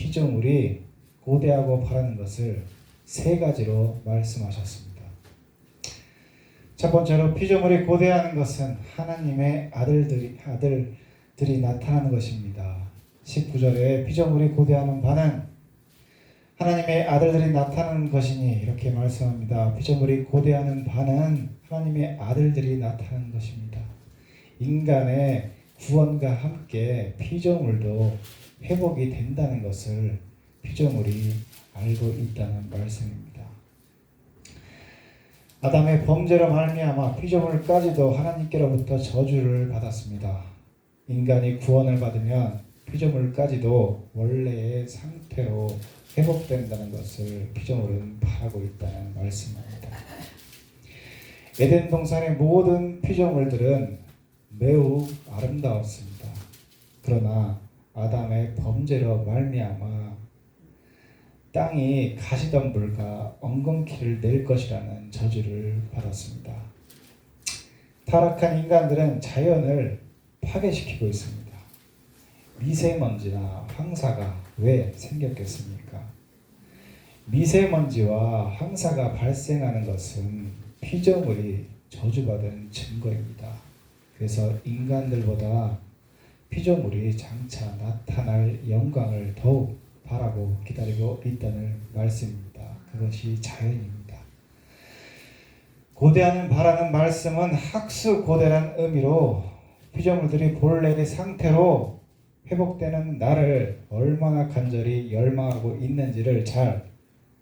피조물이 고대하고 바라는 것을 세 가지로 말씀하셨습니다. 첫 번째로 피조물이 고대하는 것은 하나님의 아들들이 나타나는 것입니다. 19절에 피조물이 고대하는 바는 하나님의 아들들이 나타나는 것이니 이렇게 말씀합니다. 피조물이 고대하는 바는 하나님의 아들들이 나타나는 것입니다. 인간의 구원과 함께 피조물도 회복이 된다는 것을 피조물이 알고 있다는 말씀입니다. 아담의 범죄로 말미암아 피조물까지도 하나님께로부터 저주를 받았습니다. 인간이 구원을 받으면 피조물까지도 원래의 상태로 회복된다는 것을 피조물은 바라고 있다는 말씀입니다. 에덴 동산의 모든 피조물들은 매우 아름다웠습니다. 그러나 아담의 범죄로 말미암아 땅이 가시덤불과 엉겅퀴를 낼 것이라는 저주를 받았습니다. 타락한 인간들은 자연을 파괴시키고 있습니다. 미세먼지나 황사가 왜 생겼겠습니까? 미세먼지와 황사가 발생하는 것은 피조물이 저주받은 증거입니다. 그래서 인간들보다 피조물이 장차 나타날 영광을 더욱 바라고 기다리고 있다는 말씀입니다. 그것이 자연입니다. 고대하는 바라는 말씀은 학수고대란 의미로 피조물들이 본래의 상태로 회복되는 날을 얼마나 간절히 열망하고 있는지를 잘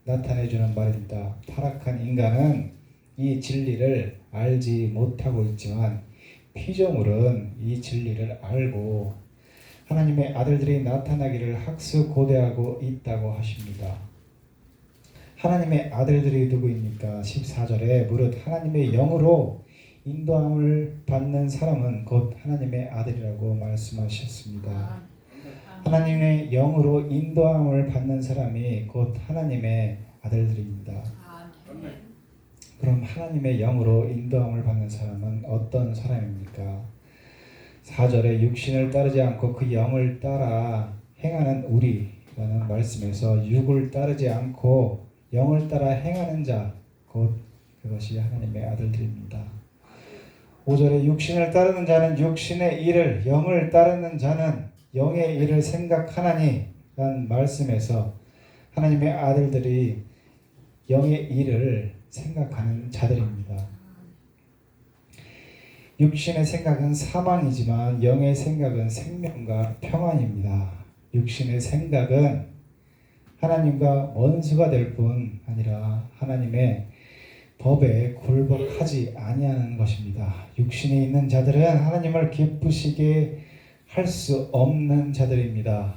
나타내주는 말입니다. 타락한 인간은 이 진리를 알지 못하고 있지만 피조물은 이 진리를 알고 하나님의 아들들이 나타나기를 학수고대하고 있다고 하십니다. 하나님의 아들들이 누구입니까? 14절에 무릇 하나님의 영으로 인도함을 받는 사람은 곧 하나님의 아들이라고 말씀하셨습니다. 하나님의 영으로 인도함을 받는 사람이 곧 하나님의 아들들입니다. 그럼 하나님의 영으로 인도함을 받는 사람은 어떤 사람입니까? 4절에 육신을 따르지 않고 그 영을 따라 행하는 우리라는 말씀에서 육을 따르지 않고 영을 따라 행하는 자, 곧 그것이 하나님의 아들들입니다. 5절에 육신을 따르는 자는 육신의 일을, 영을 따르는 자는 영의 일을 생각하나니 라는 말씀에서 하나님의 아들들이 영의 일을 생각하는 자들입니다. 육신의 생각은 사망이지만 영의 생각은 생명과 평안입니다. 육신의 생각은 하나님과 원수가 될 뿐 아니라 하나님의 법에 굴복하지 아니하는 것입니다. 육신에 있는 자들은 하나님을 기쁘시게 할 수 없는 자들입니다.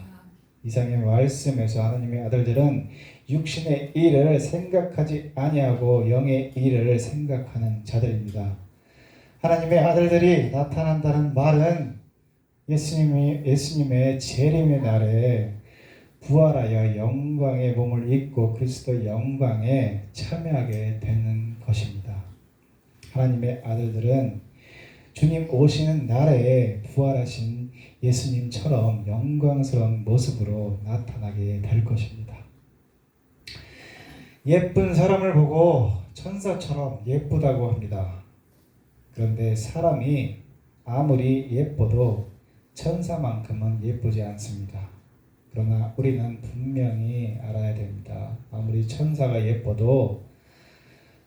이상의 말씀에서 하나님의 아들들은 육신의 일을 생각하지 아니하고 영의 일을 생각하는 자들입니다. 하나님의 아들들이 나타난다는 말은 예수님의 재림의 날에 부활하여 영광의 몸을 입고 그리스도 영광에 참여하게 되는 것입니다. 하나님의 아들들은 주님 오시는 날에 부활하신 예수님처럼 영광스러운 모습으로 나타나게 될 것입니다. 예쁜 사람을 보고 천사처럼 예쁘다고 합니다. 그런데 사람이 아무리 예뻐도 천사만큼은 예쁘지 않습니다. 그러나 우리는 분명히 알아야 됩니다. 아무리 천사가 예뻐도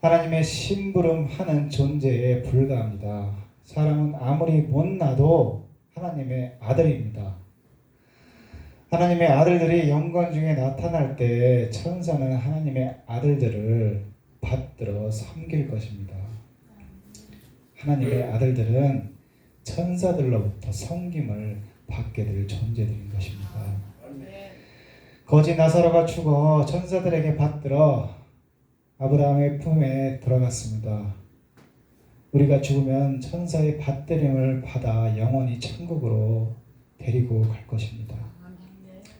하나님의 심부름하는 존재에 불과합니다. 사람은 아무리 못나도 하나님의 아들입니다. 하나님의 아들들이 영광 중에 나타날 때 천사는 하나님의 아들들을 받들어 섬길 것입니다. 하나님의 아들들은 천사들로부터 섬김을 받게 될 존재들인 것입니다. 거지 나사로가 죽어 천사들에게 받들어 아브라함의 품에 들어갔습니다. 우리가 죽으면 천사의 받들임을 받아 영원히 천국으로 데리고 갈 것입니다.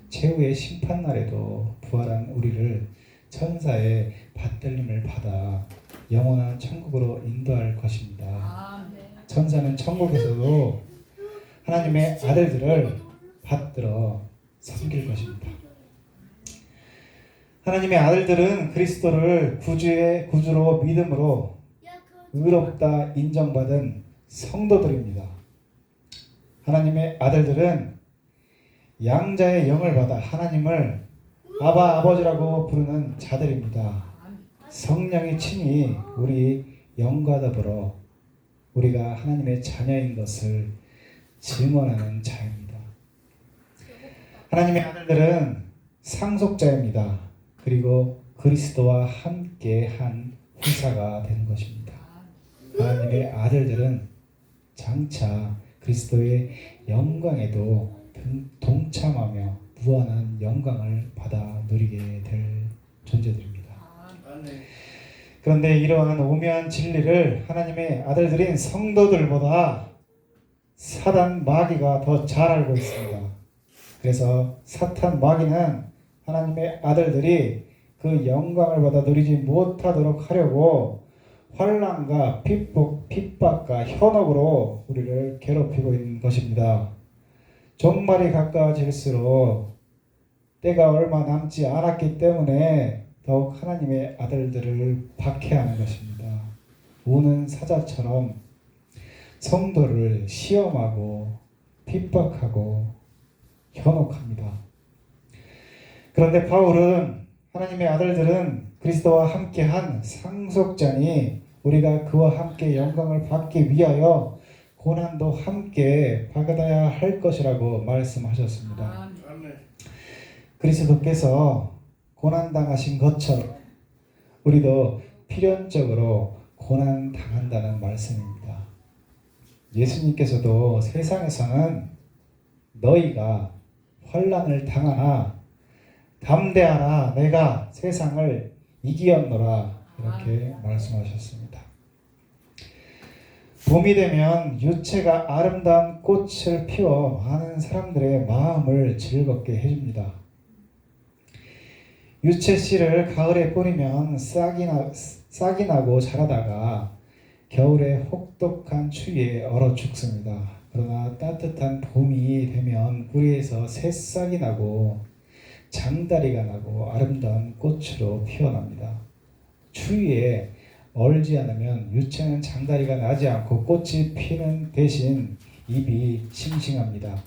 최후의 심판날에도 부활한 우리를 천사의 받들림을 받아 영원한 천국으로 인도할 것입니다. 천사는 천국에서도 하나님의 아들들을 받들어 섬길 것입니다. 하나님의 아들들은 그리스도를 구주로 믿음으로 의롭다 인정받은 성도들입니다. 하나님의 아들들은 양자의 영을 받아 하나님을 아바 아버지라고 부르는 자들입니다. 성령이 친히 우리 영과 더불어 우리가 하나님의 자녀인 것을 증언하는 자입니다. 하나님의 아들들은 상속자입니다. 그리고 그리스도와 함께 한 후사가 되는 것입니다. 하나님의 아들들은 장차 그리스도의 영광에도 동참하며 무한한 영광을 받아 누리게 될 존재들입니다. 그런데 이러한 오묘한 진리를 하나님의 아들들인 성도들보다 사단 마귀가 더 잘 알고 있습니다. 그래서 사탄 마귀는 하나님의 아들들이 그 영광을 받아 누리지 못하도록 하려고 환난과 핍박과 현혹으로 우리를 괴롭히고 있는 것입니다. 종말이 가까워질수록 때가 얼마 남지 않았기 때문에 더욱 하나님의 아들들을 박해하는 것입니다. 우는 사자처럼 성도를 시험하고 핍박하고 현혹합니다. 그런데 바울은 하나님의 아들들은 그리스도와 함께한 상속자니 우리가 그와 함께 영광을 받기 위하여 고난도 함께 받아야 할 것이라고 말씀하셨습니다. 그리스도께서 고난당하신 것처럼 우리도 필연적으로 고난당한다는 말씀입니다. 예수님께서도 세상에서는 너희가 환난을 당하나 담대하라 내가 세상을 이기었노라 이렇게 말씀하셨습니다. 봄이 되면 유채가 아름다운 꽃을 피워 많은 사람들의 마음을 즐겁게 해줍니다. 유채 씨를 가을에 뿌리면 싹이 나고 자라다가 겨울에 혹독한 추위에 얼어 죽습니다. 그러나 따뜻한 봄이 되면 뿌리에서 새싹이 나고 장다리가 나고 아름다운 꽃으로 피어납니다. 추위에 얼지 않으면 유채는 장다리가 나지 않고 꽃이 피는 대신 잎이 싱싱합니다.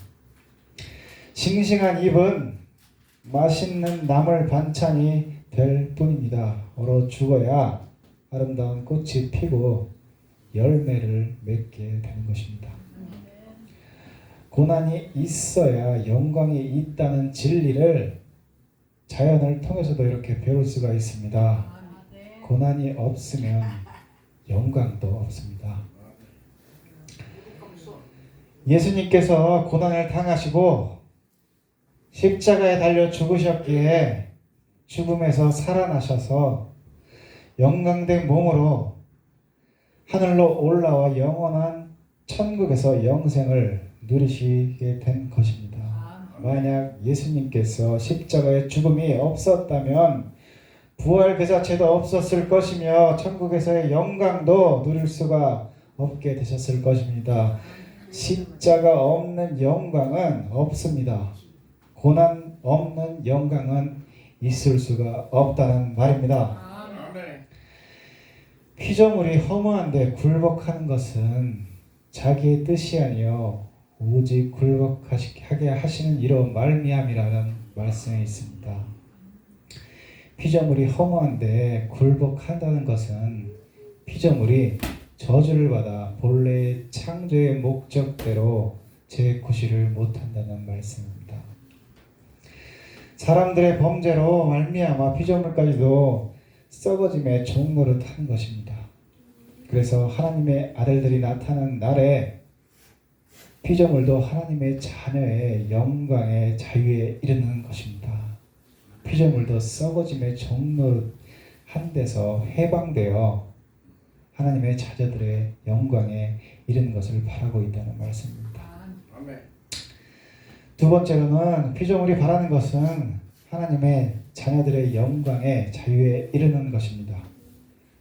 싱싱한 잎은 맛있는 나물 반찬이 될 뿐입니다. 얼어 죽어야 아름다운 꽃이 피고 열매를 맺게 되는 것입니다. 고난이 있어야 영광이 있다는 진리를 자연을 통해서도 이렇게 배울 수가 있습니다. 고난이 없으면 영광도 없습니다. 예수님께서 고난을 당하시고 십자가에 달려 죽으셨기에 죽음에서 살아나셔서 영광된 몸으로 하늘로 올라와 영원한 천국에서 영생을 누리시게 된 것입니다. 만약 예수님께서 십자가의 죽음이 없었다면 부활 그 자체도 없었을 것이며 천국에서의 영광도 누릴 수가 없게 되셨을 것입니다. 십자가 없는 영광은 없습니다. 고난 없는 영광은 있을 수가 없다는 말입니다. 피조물이 허무한데 굴복하는 것은 자기의 뜻이 아니요 오직 굴복하게 하시는 이로 말미암이라는 말씀이 있습니다. 피조물이 허무한데 굴복한다는 것은 피조물이 저주를 받아 본래의 창조의 목적대로 재구실을 못한다는 말씀입니다. 사람들의 범죄로 말미암아 피조물까지도 썩어짐의 종노릇한 것입니다. 그래서 하나님의 아들들이 나타난 날에 피조물도 하나님의 자녀의 영광의 자유에 이르는 것입니다. 피조물도 썩어짐의 종노릇한 데서 해방되어 하나님의 자녀들의 영광에 이르는 것을 바라고 있다는 말씀입니다. 두 번째로는 피조물이 바라는 것은 하나님의 자녀들의 영광의 자유에 이르는 것입니다.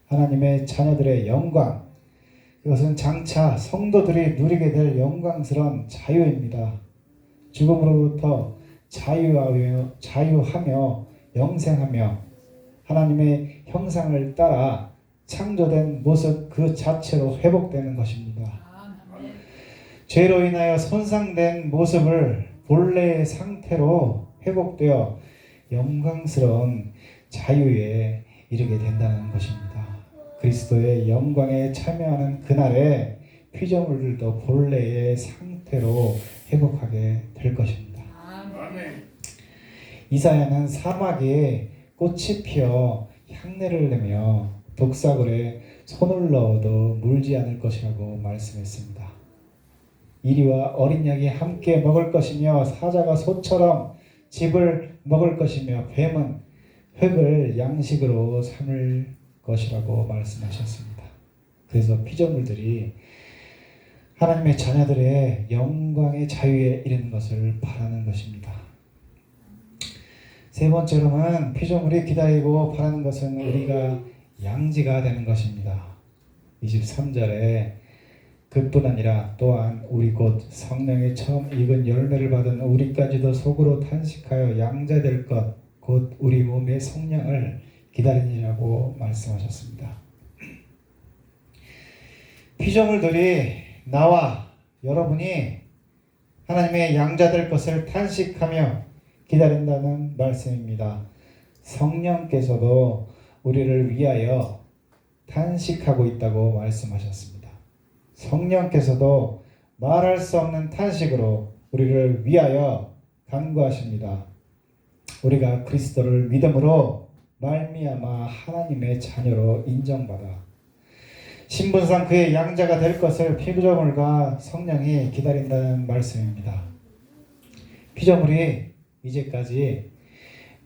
하나님의 자녀들의 영광, 그것은 장차 성도들이 누리게 될 영광스러운 자유입니다. 죽음으로부터 자유하며 영생하며 하나님의 형상을 따라 창조된 모습 그 자체로 회복되는 것입니다. 죄로 인하여 손상된 모습을 본래의 상태로 회복되어 영광스러운 자유에 이르게 된다는 것입니다. 그리스도의 영광에 참여하는 그날에 피조물들도 본래의 상태로 회복하게 될 것입니다. 이사야는 사막에 꽃이 피어 향내를 내며 독사굴에 손을 넣어도 물지 않을 것이라고 말씀했습니다. 이리와 어린 양이 함께 먹을 것이며 사자가 소처럼 짚을 먹을 것이며 뱀은 흙을 양식으로 삼을 것이라고 말씀하셨습니다. 그래서 피조물들이 하나님의 자녀들의 영광의 자유에 이르는 것을 바라는 것입니다. 세 번째로는 피조물이 기다리고 바라는 것은 우리가 양지가 되는 것입니다. 23절에 그뿐 아니라 또한 우리 곧 성령의 처음 익은 열매를 받은 우리까지도 속으로 탄식하여 양자 될 것 곧 우리 몸의 성령을 기다리니라고 말씀하셨습니다. 피조물들이 나와 여러분이 하나님의 양자 될 것을 탄식하며 기다린다는 말씀입니다. 성령께서도 우리를 위하여 탄식하고 있다고 말씀하셨습니다. 성령께서도 말할 수 없는 탄식으로 우리를 위하여 간구하십니다. 우리가 그리스도를 믿음으로 말미암아 하나님의 자녀로 인정받아 신분상 그의 양자가 될 것을 피조물과 성령이 기다린다는 말씀입니다. 피조물이 이제까지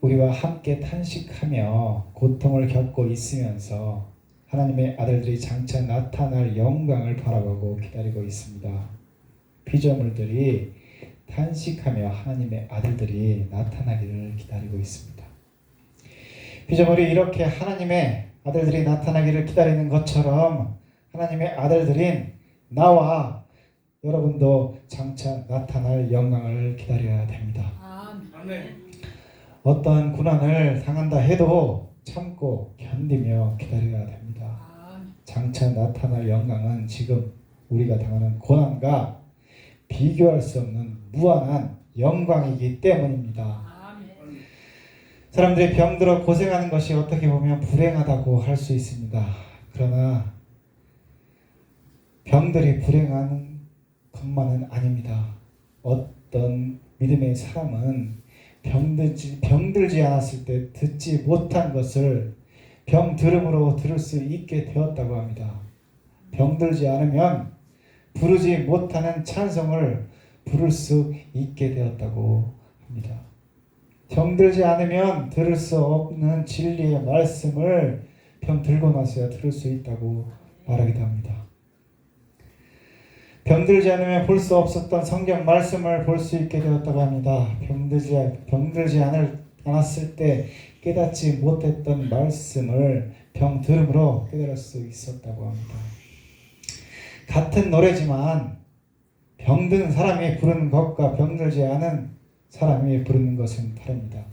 우리와 함께 탄식하며 고통을 겪고 있으면서 하나님의 아들들이 장차 나타날 영광을 바라보고 기다리고 있습니다. 피조물들이 탄식하며 하나님의 아들들이 나타나기를 기다리고 있습니다. 피조물이 이렇게 하나님의 아들들이 나타나기를 기다리는 것처럼 하나님의 아들들인 나와 여러분도 장차 나타날 영광을 기다려야 됩니다. 아멘. 어떠한 고난을 당한다 해도 참고 견디며 기다려야 됩니다. 장차 나타날 영광은 지금 우리가 당하는 고난과 비교할 수 없는 무한한 영광이기 때문입니다. 사람들이 병들어 고생하는 것이 어떻게 보면 불행하다고 할 수 있습니다. 그러나 병들이 불행한 것만은 아닙니다. 어떤 믿음의 사람은 병들지 않았을 때 듣지 못한 것을 병들음으로 들을 수 있게 되었다고 합니다. 병들지 않으면 부르지 못하는 찬송을 부를 수 있게 되었다고 합니다. 병들지 않으면 들을 수 없는 진리의 말씀을 병들고 나서야 들을 수 있다고 말하기도 합니다. 병들지 않으면 볼 수 없었던 성경 말씀을 볼 수 있게 되었다고 합니다. 병들지 않았을 때 깨닫지 못했던 말씀을 병들음으로 깨달을 수 있었다고 합니다. 같은 노래지만 병든 사람이 부르는 것과 병들지 않은 사람이 부르는 것은 다릅니다.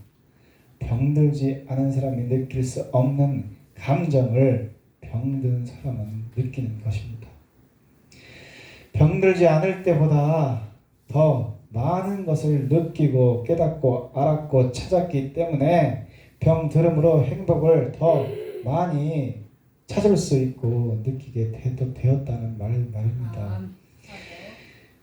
병들지 않은 사람이 느낄 수 없는 감정을 병든 사람은 느끼는 것입니다. 병들지 않을 때보다 더 많은 것을 느끼고 깨닫고 알았고 찾았기 때문에 병들음으로 행복을 더 많이 찾을 수 있고 느끼게 되었다는 말입니다.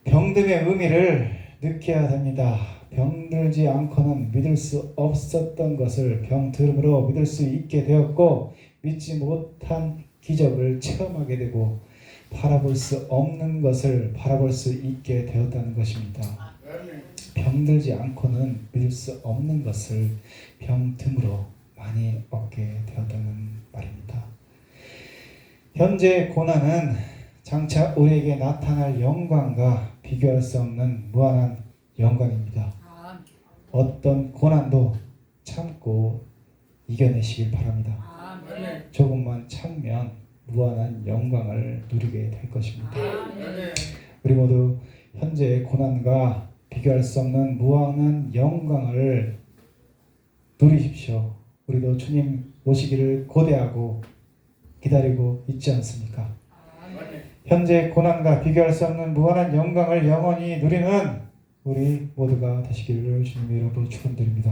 병듦의 의미를 느껴야 됩니다. 병들지 않고는 믿을 수 없었던 것을 병들음으로 믿을 수 있게 되었고 믿지 못한 기적을 체험하게 되고 바라볼 수 없는 것을 바라볼 수 있게 되었다는 것입니다. 병들지 않고는 믿을 수 없는 것을 병듦으로 많이 얻게 되었다는 말입니다. 현재의 고난은 장차 우리에게 나타날 영광과 비교할 수 없는 무한한 영광입니다. 어떤 고난도 참고 이겨내시길 바랍니다. 조금만 참으면 무한한 영광을 누리게 될 것입니다. 우리 모두 현재의 고난과 비교할 수 없는 무한한 영광을 누리십시오. 우리도 주님 오시기를 고대하고 기다리고 있지 않습니까? 현재 고난과 비교할 수 없는 무한한 영광을 영원히 누리는 우리 모두가 되시기를 주님의 이름으로 축원드립니다.